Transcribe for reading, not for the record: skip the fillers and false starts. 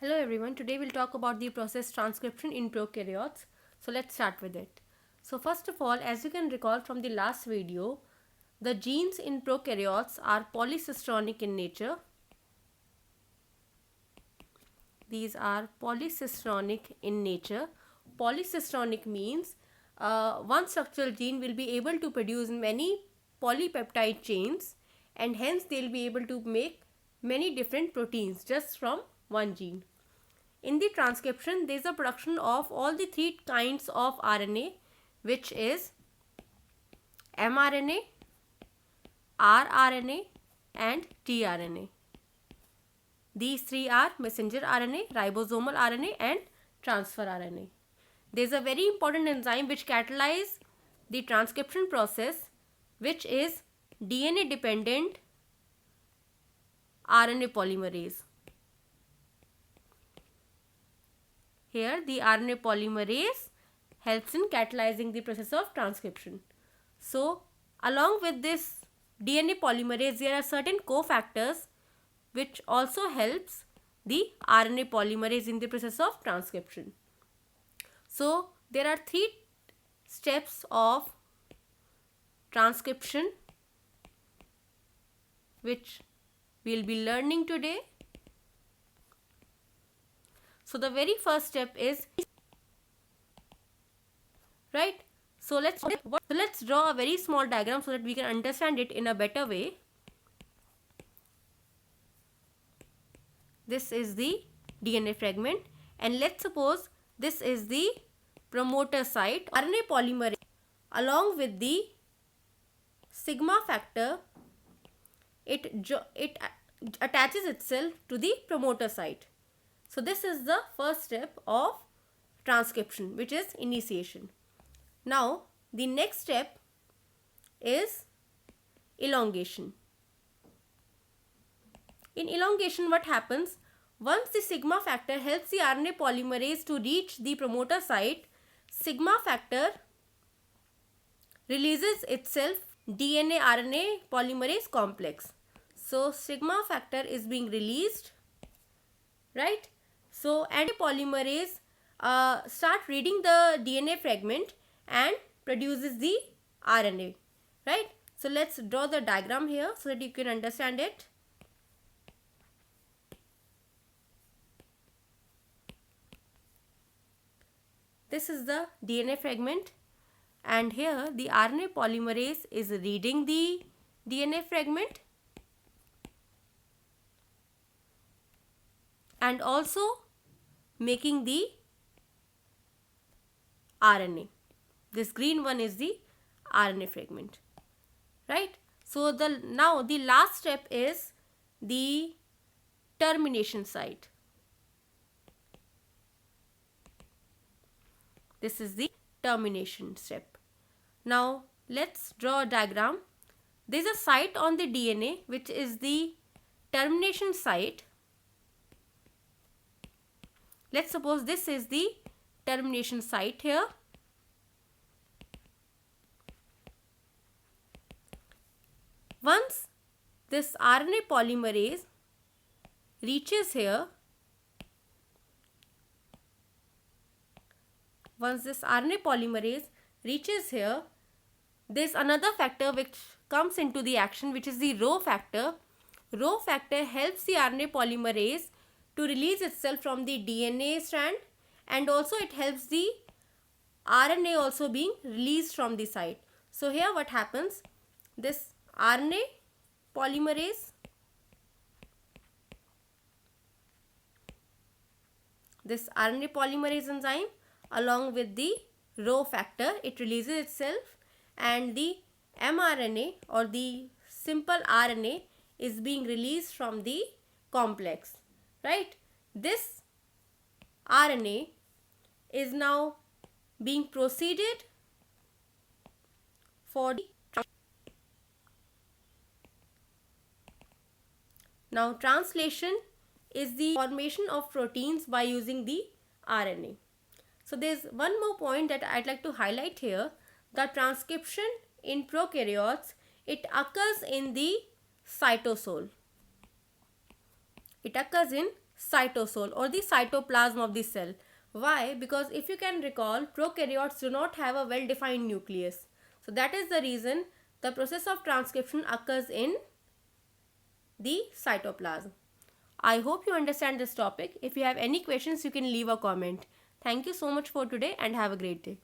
Hello everyone, today we'll talk about the process transcription in prokaryotes. So let's start with it. So first of all, as you can recall from the last video, the genes in prokaryotes are polycistronic in nature. These are polycistronic in nature. Polycistronic means one structural gene will be able to produce many polypeptide chains, and hence they'll be able to make many different proteins just from one gene. In the transcription, there is a production of all the three kinds of RNA, which is mRNA, rRNA and tRNA. These three are messenger RNA, ribosomal RNA and transfer RNA. There is a very important enzyme which catalyzes the transcription process, which is DNA dependent RNA polymerase. Here the RNA polymerase helps in catalyzing the process of transcription. So along with this DNA polymerase, there are certain cofactors which also helps the RNA polymerase in the process of transcription. So there are three steps of transcription which we will be learning today. So the very first step is right. So let's draw a very small diagram so that we can understand it in a better way. This is the DNA fragment, and let's suppose this is the promoter site. RNA polymerase along with the sigma factor, it attaches itself to the promoter site. So this is the first step of transcription, which is initiation. Now the next step is elongation. In elongation, what happens? Once the sigma factor helps the RNA polymerase to reach the promoter site, sigma factor releases itself DNA RNA polymerase complex. So sigma factor is being released, right? So polymerase start reading the DNA fragment and produces the RNA, right? So let's draw the diagram here so that you can understand it. This is the DNA fragment, and here the RNA polymerase is reading the DNA fragment and also making the RNA. This green one is the RNA fragment, right? So now the last step is the termination site. This is the termination step. Now let's draw a diagram. There is a site on the DNA which is the termination site. Let's suppose this is the termination site here. Once this RNA polymerase reaches here, there's another factor which comes into the action, which is the Rho factor. Rho factor helps the RNA polymerase to release itself from the DNA strand, and also it helps the RNA also being released from the site. So here what happens? This RNA polymerase, enzyme along with the Rho factor, it releases itself, and the mRNA or the simple RNA is being released from the complex, right? This RNA is now being proceeded for the now translation is the formation of proteins by using the RNA. So there's one more point that I'd like to highlight here. The transcription in prokaryotes, it occurs in the cytosol. It occurs in cytosol or the cytoplasm of the cell. Why? Because if you can recall, prokaryotes do not have a well-defined nucleus. So that is the reason the process of transcription occurs in the cytoplasm. I hope you understand this topic. If you have any questions, you can leave a comment. Thank you so much for today and have a great day.